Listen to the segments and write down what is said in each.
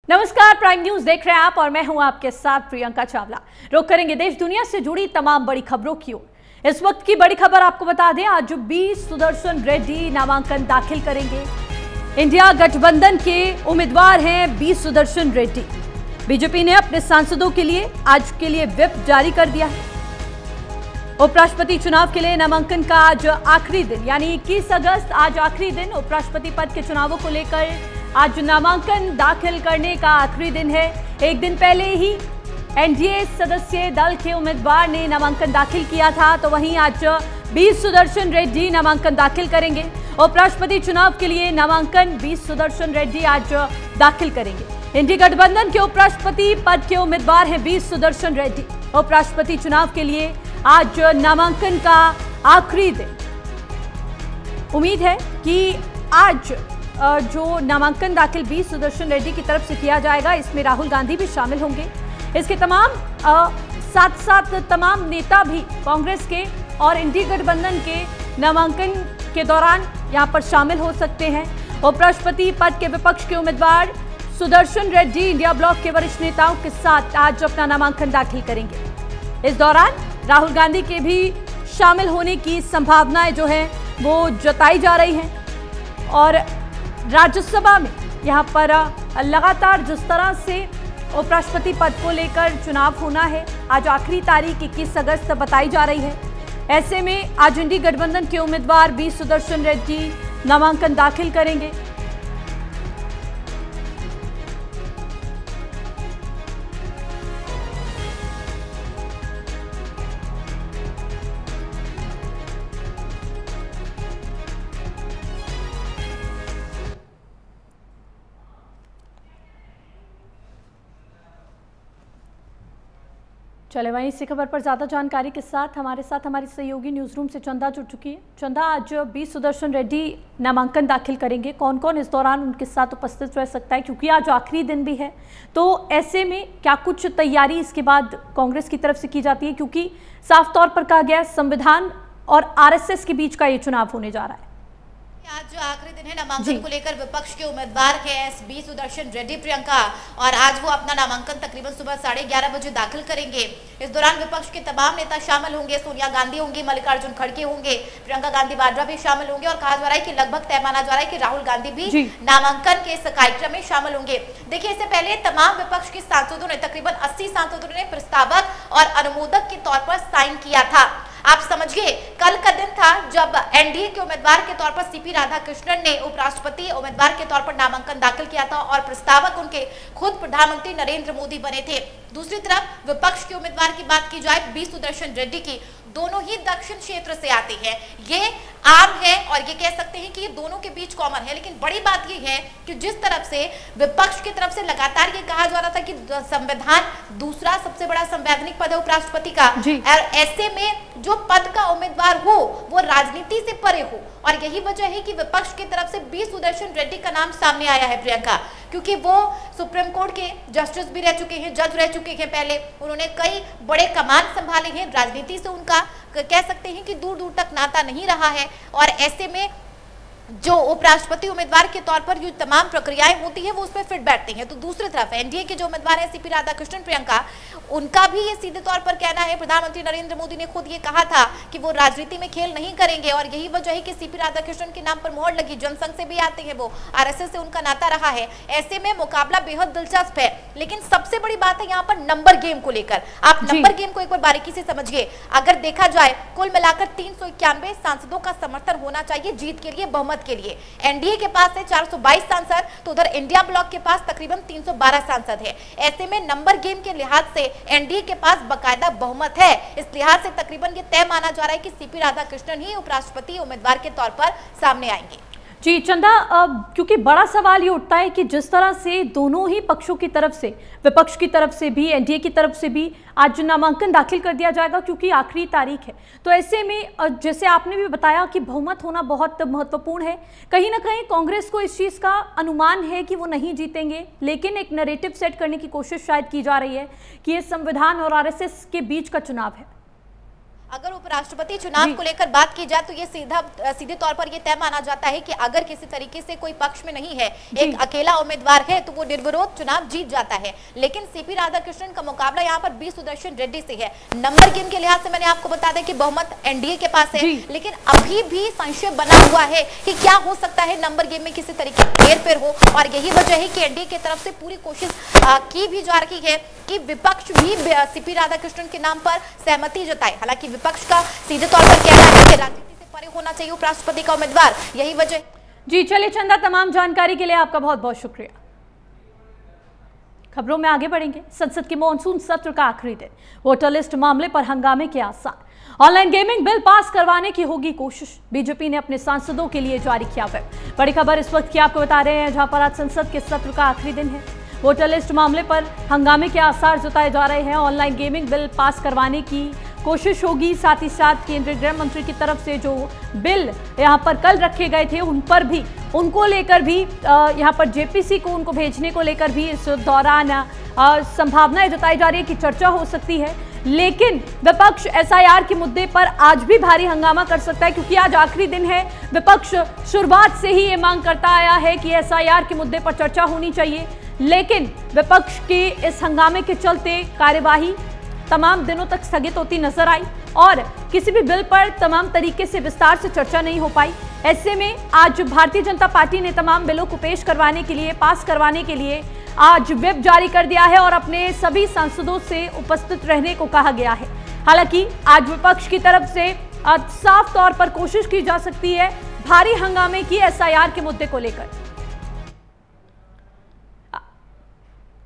नमस्कार, prime news देख रहे हैं आप और मैं हूं आपके साथ प्रियंका चावला। रुक करेंगे देश दुनिया से जुड़ी तमाम बड़ी खबरों की ओर। इस वक्त की बड़ी खबर आपको बता दें, आज बी सुदर्शन रेड्डी नामांकन दाखिल करेंगे। इंडिया गठबंधन के उम्मीदवार हैं बी सुदर्शन रेड्डी। बीजेपी ने अपने सांसदों के लिए आज के लिए व्हिप जारी कर दिया है। उपराष्ट्रपति चुनाव के लिए नामांकन का आज आखिरी दिन यानी 21 अगस्त आज आखिरी दिन। उपराष्ट्रपति पद के चुनावों को लेकर आज नामांकन दाखिल करने का आखिरी दिन है। एक दिन पहले ही एनडीए सदस्य दल के उम्मीदवार ने नामांकन दाखिल किया था, तो वहीं आज बी सुदर्शन रेड्डी नामांकन दाखिल करेंगे। उपराष्ट्रपति चुनाव के लिए नामांकन बी सुदर्शन रेड्डी आज दाखिल करेंगे। इंडिया गठबंधन के उपराष्ट्रपति पद के उम्मीदवार हैं बी सुदर्शन रेड्डी। उपराष्ट्रपति चुनाव के लिए आज नामांकन का आखिरी दिन। उम्मीद है कि आज जो नामांकन दाखिल बी सुदर्शन रेड्डी की तरफ से किया जाएगा, इसमें राहुल गांधी भी शामिल होंगे। इसके साथ साथ तमाम नेता भी कांग्रेस के और इंडिया गठबंधन के नामांकन के दौरान यहां पर शामिल हो सकते हैं। उपराष्ट्रपति पद के विपक्ष के उम्मीदवार सुदर्शन रेड्डी इंडिया ब्लॉक के वरिष्ठ नेताओं के साथ आज अपना नामांकन दाखिल करेंगे। इस दौरान राहुल गांधी के भी शामिल होने की संभावनाएं जो है वो जताई जा रही हैं। और राज्यसभा में यहाँ पर लगातार जिस तरह से उपराष्ट्रपति पद को लेकर चुनाव होना है, आज आखिरी तारीख 21 अगस्त बताई जा रही है। ऐसे में आज इंडिया गठबंधन के उम्मीदवार बी सुदर्शन रेड्डी नामांकन दाखिल करेंगे। चले वहीं इसी खबर पर ज्यादा जानकारी के साथ हमारे हमारी सहयोगी न्यूज रूम से चंदा जुड़ चुकी है। चंदा, आज बी सुदर्शन रेड्डी नामांकन दाखिल करेंगे, कौन कौन इस दौरान उनके साथ उपस्थित रह सकता है, क्योंकि आज आखिरी दिन भी है, तो ऐसे में क्या कुछ तैयारी इसके बाद कांग्रेस की तरफ से की जाती है, क्योंकि साफ तौर पर कहा गया संविधान और आरएसएस के बीच का ये चुनाव होने जा रहा है। आज जो आखिरी दिन है नामांकन को लेकर विपक्ष के उम्मीदवार है बी सुदर्शन रेड्डी प्रियंका, और आज वो अपना नामांकन तकरीबन सुबह 11:30 बजे दाखिल करेंगे। इस दौरान विपक्ष के तमाम नेता शामिल होंगे। सोनिया गांधी होंगी, मल्लिकार्जुन खड़गे होंगे, प्रियंका गांधी वाड्रा भी शामिल होंगे, और कहा जा रहा है कि लगभग तय माना जा रहा है कि राहुल गांधी भी नामांकन के इस कार्यक्रम में शामिल होंगे। देखिए, इससे पहले तमाम विपक्ष के सांसदों ने, तकरीबन 80 सांसदों ने प्रस्तावक और अनुमोदक के तौर पर साइन किया था। आप समझिए, कल का दिन था जब एनडीए के उम्मीदवार के तौर पर सीपी राधाकृष्णन ने उपराष्ट्रपति उम्मीदवार के तौर पर नामांकन दाखिल किया था, और प्रस्तावक उनके खुद प्रधानमंत्री नरेंद्र मोदी बने थे। दूसरी तरफ विपक्ष के उम्मीदवार की बात की जाए बी सुदर्शन रेड्डी की, दोनों ही दक्षिण क्षेत्र से आते हैं। ये आम है और ये कह सकते हैं कि ये दोनों के बीच कॉमन है, लेकिन बड़ी बात ये है कि जिस तरफ से विपक्ष की तरफ से लगातार ये कहा जा रहा था कि संविधान दूसरा सबसे बड़ा संवैधानिक पद है उपराष्ट्रपति का, और ऐसे में जो पद का उम्मीदवार हो वो राजनीति से परे हो, और यही वजह है कि विपक्ष की तरफ से बी सुदर्शन रेड्डी का नाम सामने आया है प्रियंका, क्योंकि वो सुप्रीम कोर्ट के जस्टिस भी रह चुके हैं, जज रह चुके हैं। पहले उन्होंने कई बड़े कमान संभाले हैं। राजनीति से उनका कह सकते हैं कि दूर दूर तक नाता नहीं रहा है, और ऐसे में जो उपराष्ट्रपति उम्मीदवार के तौर पर जो तमाम प्रक्रियाएं होती है वो उसमें फिट बैठती हैं। तो दूसरी तरफ एनडीए के जो उम्मीदवार है सीपी राधाकृष्णन प्रियंका, उनका भी ये सीधे तौर पर कहना है, प्रधानमंत्री नरेंद्र मोदी ने खुद ये कहा था कि वो राजनीति में खेल नहीं करेंगे, और यही वजह है कि सीपी राधाकृष्णन के नाम पर मोहर लगी। जनसंघ से भी आते हैं वो, आरएसएस से उनका नाता रहा है। ऐसे में मुकाबला बेहद दिलचस्प है, लेकिन सबसे बड़ी बात है यहाँ पर नंबर गेम को लेकर। आप नंबर गेम को एक बार बारीकी से समझिए। अगर देखा जाए, कुल मिलाकर 391 सांसदों का समर्थन होना चाहिए जीत के लिए, बहुमत के लिए। एनडीए के पास है 422 सांसद, तो उधर इंडिया ब्लॉक के पास तकरीबन 312 सांसद है। ऐसे में नंबर गेम के लिहाज से एनडीए के पास बकायदा बहुमत है। इस लिहाज से तकरीबन ये तय माना जा रहा है कि सीपी राधाकृष्णन ही उपराष्ट्रपति उम्मीदवार के तौर पर सामने आएंगे। जी चंदा, क्योंकि बड़ा सवाल ये उठता है कि जिस तरह से दोनों ही पक्षों की तरफ से, विपक्ष की तरफ से भी, एनडीए की तरफ से भी आज नामांकन दाखिल कर दिया जाएगा, क्योंकि आखिरी तारीख है। तो ऐसे में जैसे आपने भी बताया कि बहुमत होना बहुत महत्वपूर्ण है। कहीं ना कहीं कांग्रेस को इस चीज़ का अनुमान है कि वो नहीं जीतेंगे, लेकिन एक नैरेटिव सेट करने की कोशिश शायद की जा रही है कि ये संविधान और आरएसएस के बीच का चुनाव है। अगर उपराष्ट्रपति चुनाव को लेकर बात की जाए तो ये सीधे तौर पर ये तय माना जाता है कि अगर किसी तरीके से कोई पक्ष में नहीं है, एक अकेला उम्मीदवार है, तो वो निर्विरोध चुनाव जीत जाता है। लेकिन सीपी राधाकृष्णन का मुकाबला यहाँ पर बी सुदर्शन रेड्डी से है। नंबर गेम के लिहाज से मैंने आपको बता दें कि बहुमत एनडीए के पास है, लेकिन अभी भी संशय बना हुआ है कि क्या हो सकता है नंबर गेम में किसी तरीके की हेरफेर हो, और यही वजह है कि एनडीए की तरफ से पूरी कोशिश की भी जा रही है कि विपक्ष भी सीपी राधाकृष्णन के नाम पर सहमति जताए। हालांकि विपक्ष का सीधे तौर पर कहना है कि राजनीति से परे होना चाहिए उपराष्ट्रपति का उम्मीदवार, यही वजह। जी चलिए चंदा, तमाम जानकारी के लिए आपका बहुत बहुत शुक्रिया। खबरों में आगे बढ़ेंगे। संसद के मॉनसून सत्र का आखिरी दिन, वोटर लिस्ट मामले पर हंगामे के आसार। ऑनलाइन गेमिंग बिल पास करवाने की होगी कोशिश, बीजेपी ने अपने सांसदों के लिए जारी किया व्हिप। बड़ी खबर इस वक्त की आपको बता रहे हैं, जहां पर आज संसद के सत्र का आखिरी दिन है। वोटर लिस्ट मामले पर हंगामे के आसार जताए जा रहे हैं। ऑनलाइन गेमिंग बिल पास करवाने की कोशिश होगी, साथ ही साथ केंद्रीय गृह मंत्री की तरफ से जो बिल यहां पर कल रखे गए थे उन पर भी, उनको लेकर भी यहां पर जेपीसी को उनको भेजने को लेकर भी इस दौरान संभावनाएं जताई जा रही है कि चर्चा हो सकती है। लेकिन विपक्ष एसआईआर के मुद्दे पर आज भी भारी हंगामा कर सकता है, क्योंकि आज आखिरी दिन है। विपक्ष शुरुआत से ही ये मांग करता आया है कि एसआईआर के मुद्दे पर चर्चा होनी चाहिए, लेकिन विपक्ष के इस हंगामे के चलते कार्यवाही तमाम दिनों तक स्थगित होती नजर आई और किसी भी बिल पर तमाम तरीके से विस्तार से चर्चा नहीं हो पाई। ऐसे में आज भारतीय जनता पार्टी ने तमाम बिलों को पेश करवाने के लिए, पास करवाने के लिए आज व्हिप जारी कर दिया है और अपने सभी सांसदों से उपस्थित रहने को कहा गया है। हालांकि आज विपक्ष की तरफ से साफ तौर पर कोशिश की जा सकती है भारी हंगामे की एसआईआर के मुद्दे को लेकर।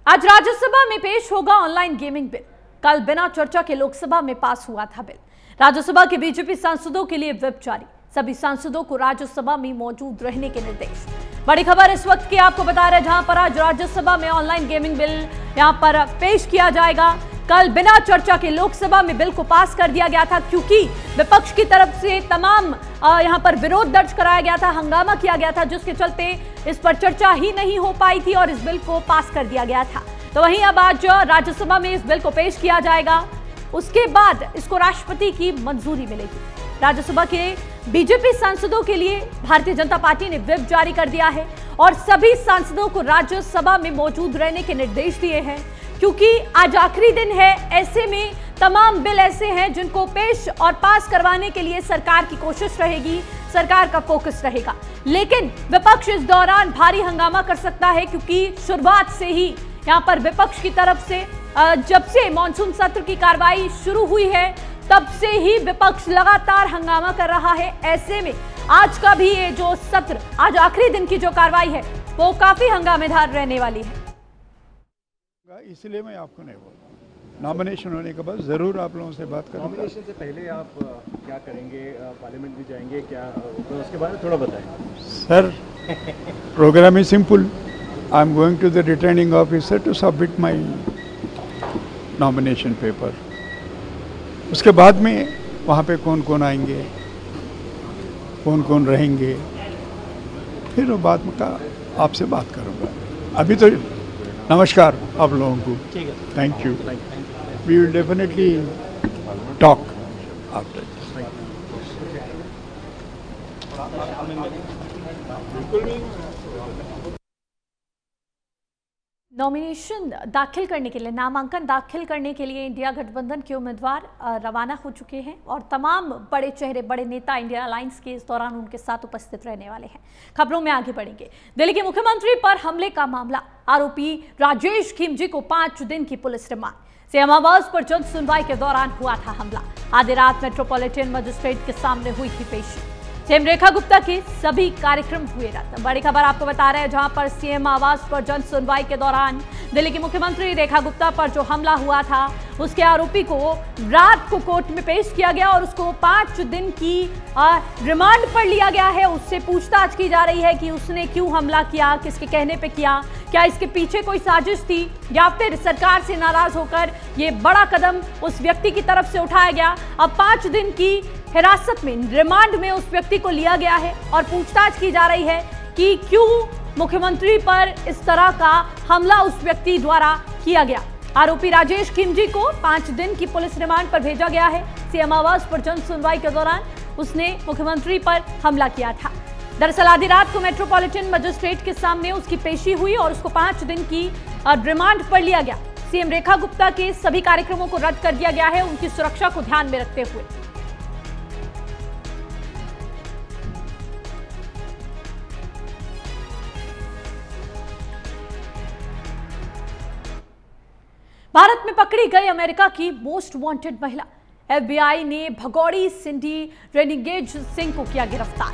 आज राज्यसभा में पेश होगा ऑनलाइन गेमिंग बिल। कल बिना चर्चा के लोकसभा में पास हुआ था बिल। राज्यसभा के बीजेपी सांसदों के लिए व्हिप जारी, सभी सांसदों को राज्यसभा में मौजूद रहने के निर्देश। बड़ी खबर इस वक्त की आपको बता रहे हैं, जहां पर आज राज्यसभा में ऑनलाइन गेमिंग बिल यहां पर पेश किया जाएगा। कल बिना चर्चा के लोकसभा में बिल को पास कर दिया गया था, क्योंकि विपक्ष की तरफ से तमाम यहां पर विरोध दर्ज कराया गया था, हंगामा किया गया था, जिसके चलते इस पर चर्चा ही नहीं हो पाई थी और इस बिल को पास कर दिया गया था। तो वहीं अब आज राज्यसभा में इस बिल को पेश किया जाएगा, उसके बाद इसको राष्ट्रपति की मंजूरी मिलेगी। राज्यसभा के बीजेपी सांसदों के लिए भारतीय जनता पार्टी ने व्हिप जारी कर दिया है और सभी सांसदों को राज्यसभा में मौजूद रहने के निर्देश दिए हैं, क्योंकि आज आखिरी दिन है। ऐसे में तमाम बिल ऐसे हैं जिनको पेश और पास करवाने के लिए सरकार की कोशिश रहेगी, सरकार का फोकस रहेगा। लेकिन विपक्ष इस दौरान भारी हंगामा कर सकता है, क्योंकि शुरुआत से ही यहां पर विपक्ष की तरफ से जब से मॉनसून सत्र की कार्रवाई शुरू हुई है तब से ही विपक्ष लगातार हंगामा कर रहा है। ऐसे में आज का भी ये जो सत्र, आज आखिरी दिन की जो कार्रवाई है वो काफी हंगामेदार रहने वाली है। इसलिए मैं आपको नहीं बोल, नॉमिनेशन होने के बाद जरूर आप लोगों से बात करूंगा। नॉमिनेशन से पहले आप क्या करेंगे, पार्लियामेंट भी जाएंगे क्या, तो उसके बारे में थोड़ा बताएं। Sir, program is simple. I am going to the returning officer to submit my nomination paper. उसके बाद में वहाँ पे कौन कौन आएंगे, कौन कौन रहेंगे, फिर वो बाद में का आपसे बात करूँगा। अभी तो नमस्कार आप लोगों को, thank you. We will definitely talk after. Nomination दाखिल करने के लिए, नामांकन दाखिल करने के लिए इंडिया गठबंधन के उम्मीदवार रवाना हो चुके हैं और तमाम बड़े चेहरे, बड़े नेता इंडिया अलायंस के इस दौरान उनके साथ उपस्थित रहने वाले हैं। खबरों में आगे बढ़ेंगे। दिल्ली के मुख्यमंत्री पर हमले का मामला, आरोपी राजेश खिमजी को 5 दिन की पुलिस रिमांड। सीएम आवास पर जन सुनवाई के दौरान हुआ था हमला। आधी रात मेट्रोपॉलिटन मजिस्ट्रेट के सामने हुई थी पेशी। सीएम रेखा गुप्ता के सभी कार्यक्रम हुए रद्द। बड़ी खबर आपको बता रहे हैं, जहां पर सीएम आवास पर जन सुनवाई के दौरान दिल्ली की मुख्यमंत्री रेखा गुप्ता पर जो हमला हुआ था उसके आरोपी को रात को कोर्ट में पेश किया गया और उसको 5 दिन की रिमांड पर लिया गया है। उससे पूछताछ की जा रही है कि उसने क्यों हमला किया, किसके कहने पे किया, क्या इसके पीछे कोई साजिश थी या फिर सरकार से नाराज होकर ये बड़ा कदम उस व्यक्ति की तरफ से उठाया गया। अब 5 दिन की हिरासत में, रिमांड में उस व्यक्ति को लिया गया है और पूछताछ की जा रही है कि क्यों मुख्यमंत्री पर इस तरह का हमला उस व्यक्ति द्वारा किया गया। आरोपी राजेश खिमजी को 5 दिन की पुलिस रिमांड पर भेजा गया है। इसी अमावस पर जन सुनवाई के दौरान उसने मुख्यमंत्री पर हमला किया था। दरअसल आधी रात को मेट्रोपॉलिटन मजिस्ट्रेट के सामने उसकी पेशी हुई और उसको 5 दिन की रिमांड पर लिया गया। सीएम रेखा गुप्ता के सभी कार्यक्रमों को रद्द कर दिया गया है, उनकी सुरक्षा को ध्यान में रखते हुए। भारत में पकड़ी गई अमेरिका की मोस्ट वांटेड महिला। एफबीआई ने भगौड़ी सिंडी रेनिगेज सिंह को किया गिरफ्तार।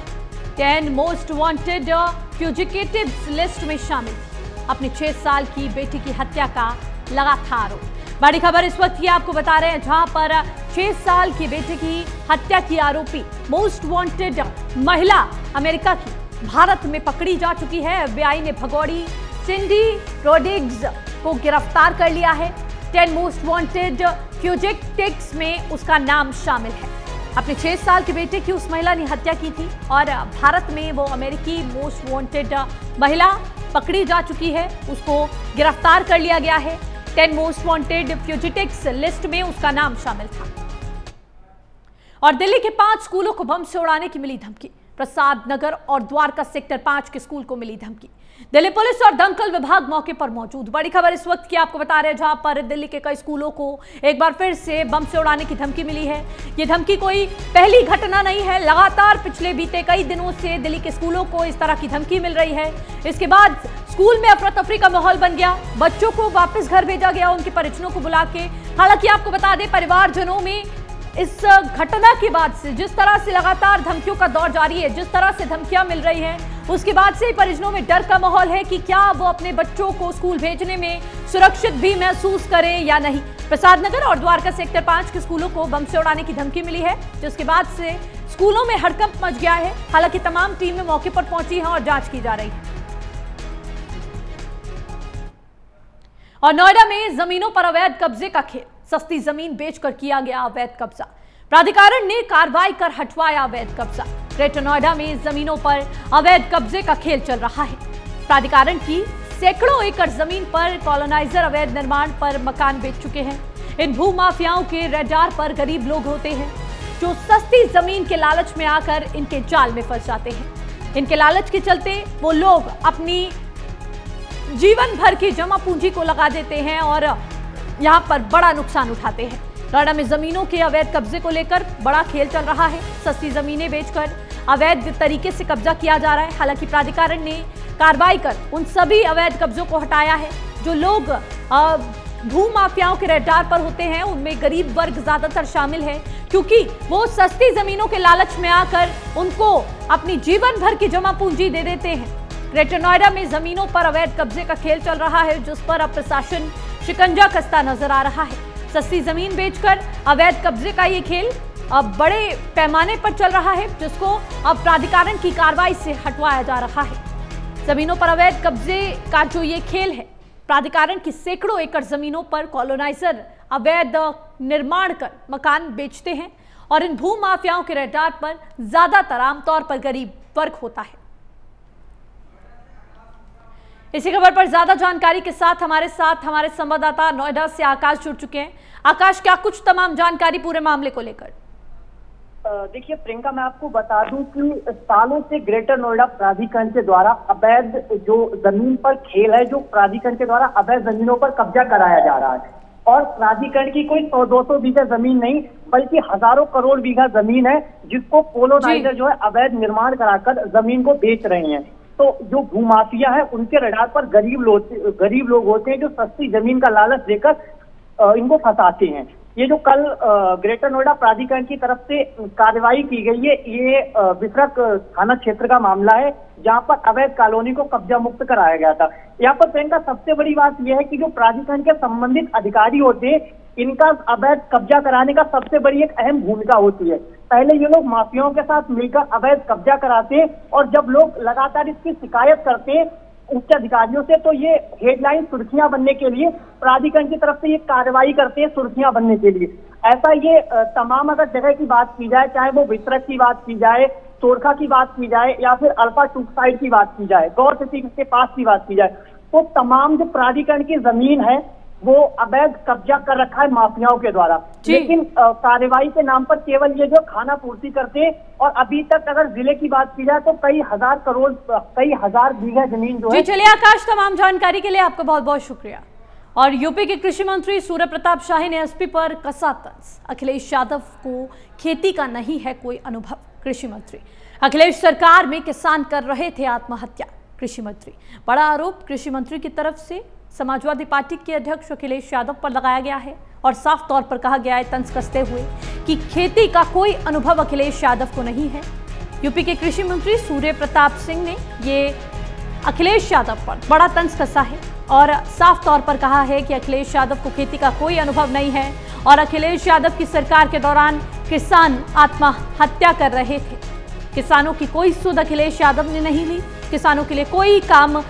10 मोस्ट वांटेड फ्यूजिटिव्स लिस्ट में शामिल थी। अपनी 6 साल की बेटी की हत्या का लगा था आरोप। बड़ी खबर इस वक्त ये आपको बता रहे हैं, जहां पर 6 साल की बेटी की हत्या की आरोपी मोस्ट वांटेड महिला अमेरिका की भारत में पकड़ी जा चुकी है। एफबीआई ने भगौड़ी सिंडी रोड्रिग्स को गिरफ्तार कर लिया है। 10 मोस्ट वांटेड फ्यूजिटिव्स में उसका नाम शामिल है। अपने 6 साल के बेटे की उस महिला ने हत्या की थी और भारत में वो अमेरिकी मोस्ट वांटेड महिला पकड़ी जा चुकी है। उसको गिरफ्तार कर लिया गया है। 10 मोस्ट वांटेड फ्यूजिटिव्स लिस्ट में उसका नाम शामिल था। और दिल्ली के 5 स्कूलों को बम से उड़ाने की मिली धमकी। प्रसाद नगर और द्वारका सेक्टर 5 के स्कूल को मिली धमकी। दिल्ली पुलिस और दमकल विभाग मौके पर मौजूद। बड़ी खबर इस वक्त की आपको बता रहे हैं, जहां पर दिल्ली के कई स्कूलों को एक बार फिर से बम से उड़ाने की धमकी मिली है। ये धमकी कोई पहली घटना नहीं है, लगातार पिछले बीते कई दिनों से दिल्ली के स्कूलों को इस तरह की धमकी मिल रही है। इसके बाद स्कूल में अफरा तफरी का माहौल बन गया। बच्चों को वापस घर भेजा गया, उनके परिजनों को बुला के। हालांकि आपको बता दें, परिवारजनों में इस घटना के बाद से जिस तरह से लगातार धमकियों का दौर जारी है, जिस तरह से धमकियां मिल रही हैं, उसके बाद से ही परिजनों में डर का माहौल है कि क्या वो अपने बच्चों को स्कूल भेजने में सुरक्षित भी महसूस करें या नहीं। प्रसाद नगर और द्वारका सेक्टर 5 के स्कूलों को बम से उड़ाने की धमकी मिली है, जिसके बाद से स्कूलों में हड़कंप मच गया है। हालांकि तमाम टीमें मौके पर पहुंची हैं और जांच की जा रही है। और नोएडा में जमीनों पर अवैध कब्जे का खेल। सस्ती जमीन बेचकर किया गया अवैध कब्जा। प्राधिकरण ने कार्रवाई कर हटवाया अवैध कब्जा। ग्रेटर नोएडा में जमीनों पर अवैध कब्जे का खेल चल रहा है। प्राधिकरण की सैकड़ों एकड़ जमीन पर कॉलोनाइजर अवैध निर्माण पर मकान बेच चुके हैं। इन भू माफियाओं के रडार पर गरीब लोग होते हैं, जो सस्ती जमीन के लालच में आकर इनके जाल में फंस जाते हैं। इनके लालच के चलते वो लोग अपनी जीवन भर की जमा पूंजी को लगा देते हैं और यहाँ पर बड़ा नुकसान उठाते हैं। नोएडा में जमीनों के अवैध कब्जे को लेकर बड़ा खेल चल रहा है। सस्ती जमीनें बेचकर अवैध तरीके से कब्जा किया जा रहा है। हालांकि प्राधिकरण ने कार्रवाई कर उन सभी अवैध कब्जों को हटाया है। जो लोग भू माफियाओं के रडार पर होते हैं, उनमें गरीब वर्ग ज्यादातर शामिल है, क्योंकि वो सस्ती जमीनों के लालच में आकर उनको अपनी जीवन भर की जमा पूंजी दे देते हैं। ग्रेटर नोएडा में जमीनों पर अवैध कब्जे का खेल चल रहा है, जिस पर अब प्रशासन शिकंजा कसता नजर आ रहा है। सस्ती जमीन बेचकर अवैध कब्जे का ये खेल अब बड़े पैमाने पर चल रहा है, जिसको अब प्राधिकरण की कार्रवाई से हटवाया जा रहा है। जमीनों पर अवैध कब्जे का जो ये खेल है, प्राधिकरण की सैकड़ों एकड़ जमीनों पर कॉलोनाइजर अवैध निर्माण कर मकान बेचते हैं और इन भू माफियाओं के रडार पर ज्यादातर आमतौर पर गरीब वर्ग होता है। इसी खबर पर ज्यादा जानकारी के साथ हमारे संवाददाता नोएडा से आकाश जुड़ चुके हैं। आकाश, क्या कुछ तमाम जानकारी पूरे मामले को लेकर? देखिए प्रियंका, मैं आपको बता दूं कि सालों से ग्रेटर नोएडा प्राधिकरण के द्वारा अवैध जो जमीन पर खेल है, जो प्राधिकरण के द्वारा अवैध जमीनों पर कब्जा कराया जा रहा है। और प्राधिकरण की कोई 100-200 बीघा जमीन नहीं, बल्कि हजारों करोड़ बीघा जमीन है, जिसको कोलोनाइजर जो है अवैध निर्माण कराकर जमीन को बेच रहे हैं। तो जो भूमाफिया है, उनके रडार पर गरीब लोग होते हैं, जो सस्ती जमीन का लालच देकर इनको फंसाते हैं। ये जो कल ग्रेटर नोएडा प्राधिकरण की तरफ से कार्रवाई की गई है, ये विसरक थाना क्षेत्र का मामला है, जहां पर अवैध कॉलोनी को कब्जा मुक्त कराया गया था। यहाँ पर प्रियंका, सबसे बड़ी बात यह है कि जो प्राधिकरण के संबंधित अधिकारी होते हैं, इनका अवैध कब्जा कराने का सबसे बड़ी एक अहम भूमिका होती है। पहले ये लोग माफियाओं के साथ मिलकर अवैध कब्जा कराते हैं और जब लोग लगातार इसकी शिकायत करते हैं उच्च अधिकारियों से, तो ये हेडलाइन सुर्खियां बनने के लिए प्राधिकरण की तरफ से ये कार्रवाई करते हैं, सुर्खियां बनने के लिए। ऐसा ये तमाम अगर जगह की बात की जाए, चाहे वो विसरक की बात की जाए, सोरखा की बात की जाए, या फिर अल्फा टूक साइड की बात की जाए, गौर सिटी के पास की बात की जाए, तो तमाम जो प्राधिकरण की जमीन है वो अवैध कब्जा कर रखा है माफियाओं के द्वारा। लेकिन कार्रवाई के नाम पर केवल ये जो खाना पूर्ति करते हैं, और अभी तक अगर जिले की बात की जाए तो कई हजार बीघा जमीन जो है। चलिए आकाश, तमाम जानकारी के लिए आपका बहुत बहुत शुक्रिया। और यूपी के कृषि मंत्री सूर्य प्रताप शाही ने एसपी पर कसा तंज। अखिलेश यादव को खेती का नहीं है कोई अनुभव। कृषि मंत्री, अखिलेश सरकार में किसान कर रहे थे आत्महत्या। कृषि मंत्री, बड़ा आरोप कृषि मंत्री की तरफ से समाजवादी पार्टी के अध्यक्ष अखिलेश यादव पर लगाया गया है और साफ तौर पर कहा गया है तंज कसते हुए कि खेती का कोई अनुभव अखिलेश यादव को नहीं है। यूपी के कृषि मंत्री सूर्य प्रताप सिंह ने ये अखिलेश यादव पर बड़ा तंज कसा है और साफ तौर पर कहा है कि अखिलेश यादव को खेती का कोई अनुभव नहीं है और अखिलेश यादव की सरकार के दौरान किसान आत्महत्या कर रहे थे। किसानों की कोई सुध अखिलेश यादव ने नहीं ली। किसानों के लिए कोई काम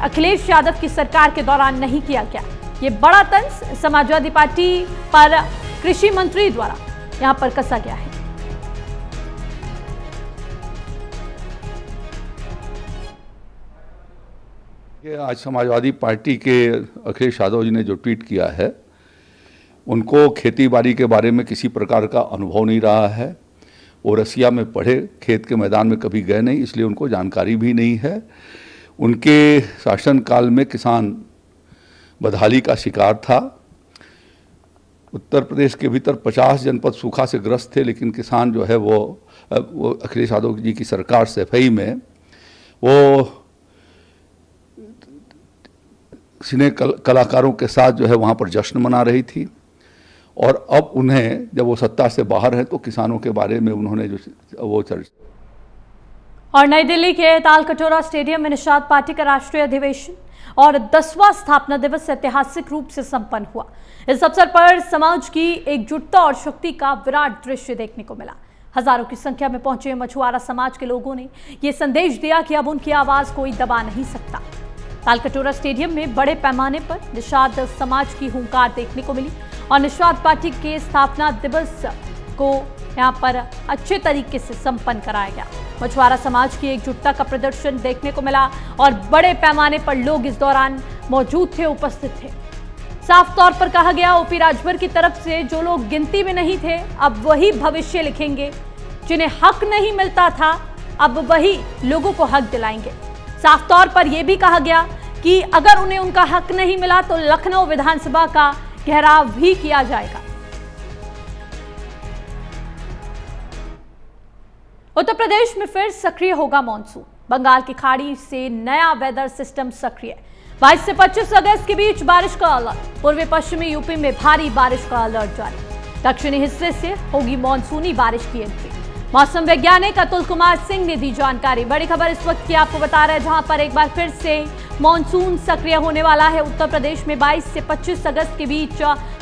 अखिलेश यादव की सरकार के दौरान नहीं किया गया। ये बड़ा तंज समाजवादी पार्टी पर कृषि मंत्री द्वारा यहां पर कसा गया है। आज समाजवादी पार्टी के अखिलेश यादव जी ने जो ट्वीट किया है, उनको खेती बाड़ी के बारे में किसी प्रकार का अनुभव नहीं रहा है। वो रसिया में पढ़े, खेत के मैदान में कभी गए नहीं, इसलिए उनको जानकारी भी नहीं है। उनके शासनकाल में किसान बदहाली का शिकार था। उत्तर प्रदेश के भीतर 50 जनपद सूखा से ग्रस्त थे, लेकिन किसान जो है वो अखिलेश यादव जी की सरकार सफाई में वो सिने कलाकारों के साथ जो है वहाँ पर जश्न मना रही थी। और अब उन्हें जब वो सत्ता से बाहर है तो किसानों के बारे में उन्होंने जो वो चर्चा। और नई दिल्ली के तालकटोरा स्टेडियम में निषाद पार्टी का राष्ट्रीय अधिवेशन और 10वां स्थापना दिवस ऐतिहासिक रूप से संपन्न हुआ। इस अवसर पर समाज की एकजुटता और शक्ति का विराट दृश्य देखने को मिला। हजारों की संख्या में पहुंचे मछुआरा समाज के लोगों ने ये संदेश दिया कि अब उनकी आवाज कोई दबा नहीं सकता। तालकटोरा स्टेडियम में बड़े पैमाने पर निषाद समाज की हुंकार देखने को मिली और निषाद पार्टी के स्थापना दिवस को यहां पर अच्छे तरीके से संपन्न कराया गया। मछुआरा समाज की एकजुटता का प्रदर्शन देखने को मिला और बड़े पैमाने पर लोग इस दौरान मौजूद थे, उपस्थित थे। साफ तौर पर कहा गया, ओपी राजभर की तरफ से जो लोग गिनती में नहीं थे अब वही भविष्य लिखेंगे, जिन्हें हक नहीं मिलता था अब वही लोगों को हक दिलाएंगे। साफ तौर पर यह भी कहा गया कि अगर उन्हें उनका हक नहीं मिला तो लखनऊ विधानसभा का घेराव भी किया जाएगा। उत्तर प्रदेश में फिर सक्रिय होगा मॉनसून। बंगाल की खाड़ी से नया वेदर सिस्टम सक्रिय। 22 से 25 अगस्त के बीच बारिश का अलर्ट। पूर्वी पश्चिमी यूपी में भारी बारिश का अलर्ट जारी। दक्षिणी हिस्से से होगी मॉनसूनी बारिश की एंट्री। मौसम वैज्ञानिक अतुल कुमार सिंह ने दी जानकारी। बड़ी खबर इस वक्त की आपको बता रहे हैं, जहां पर एक बार फिर से मॉनसून सक्रिय होने वाला है। उत्तर प्रदेश में 22 से 25 अगस्त के बीच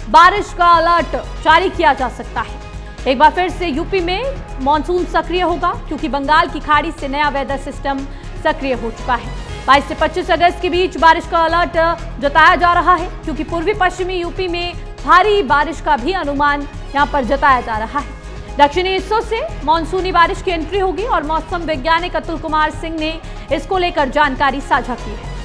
बारिश का अलर्ट जारी किया जा सकता है। एक बार फिर से यूपी में मॉनसून सक्रिय होगा क्योंकि बंगाल की खाड़ी से नया वेदर सिस्टम सक्रिय हो चुका है। 22 से 25 अगस्त के बीच बारिश का अलर्ट जताया जा रहा है क्योंकि पूर्वी पश्चिमी यूपी में भारी बारिश का भी अनुमान यहां पर जताया जा रहा है। दक्षिणी हिस्सों से मानसूनी बारिश की एंट्री होगी और मौसम वैज्ञानिक अतुल कुमार सिंह ने इसको लेकर जानकारी साझा की है।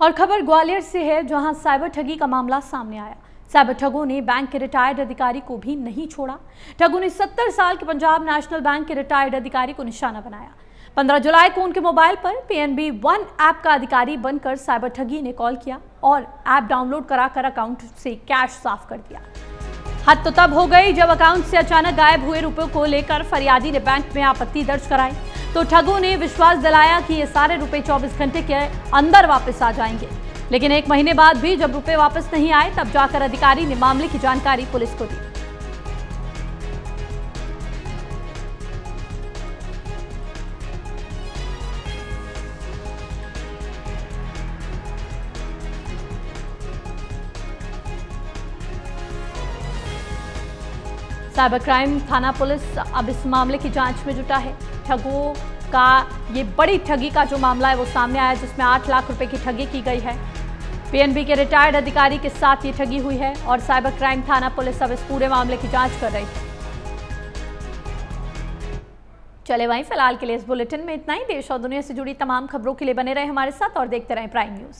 और खबर ग्वालियर से है, जहां साइबर ठगी का मामला सामने आया। साइबर ठगों ने बैंक के रिटायर्ड अधिकारी को भी नहीं छोड़ा। ठगों ने 70 साल के पंजाब नेशनल बैंक के रिटायर्ड अधिकारी को निशाना बनाया। 15 जुलाई को उनके मोबाइल पर PNB One ऐप का अधिकारी बनकर साइबर ठगी ने कॉल किया और ऐप डाउनलोड कराकर अकाउंट से कैश साफ कर दिया। हद तो तब हो गई जब अकाउंट से अचानक गायब हुए रुपयों को लेकर फरियादी ने बैंक में आपत्ति दर्ज कराई तो ठगों ने विश्वास दिलाया कि ये सारे रुपए 24 घंटे के अंदर वापस आ जाएंगे। लेकिन 1 महीने बाद भी जब रुपए वापस नहीं आए तब जाकर अधिकारी ने मामले की जानकारी पुलिस को दी। साइबर क्राइम थाना पुलिस अब इस मामले की जांच में जुटा है। ठगों का ये बड़ी ठगी का जो मामला है वो सामने आया, जिसमें 8 लाख रुपए की ठगी की गई है। पीएनबी के रिटायर्ड अधिकारी के साथ ये ठगी हुई है और साइबर क्राइम थाना पुलिस अब इस पूरे मामले की जांच कर रही है। चले वहीं फिलहाल के लिए इस बुलेटिन में इतना ही। देश और दुनिया से जुड़ी तमाम खबरों के लिए बने रहे हमारे साथ और देखते रहें प्राइम न्यूज।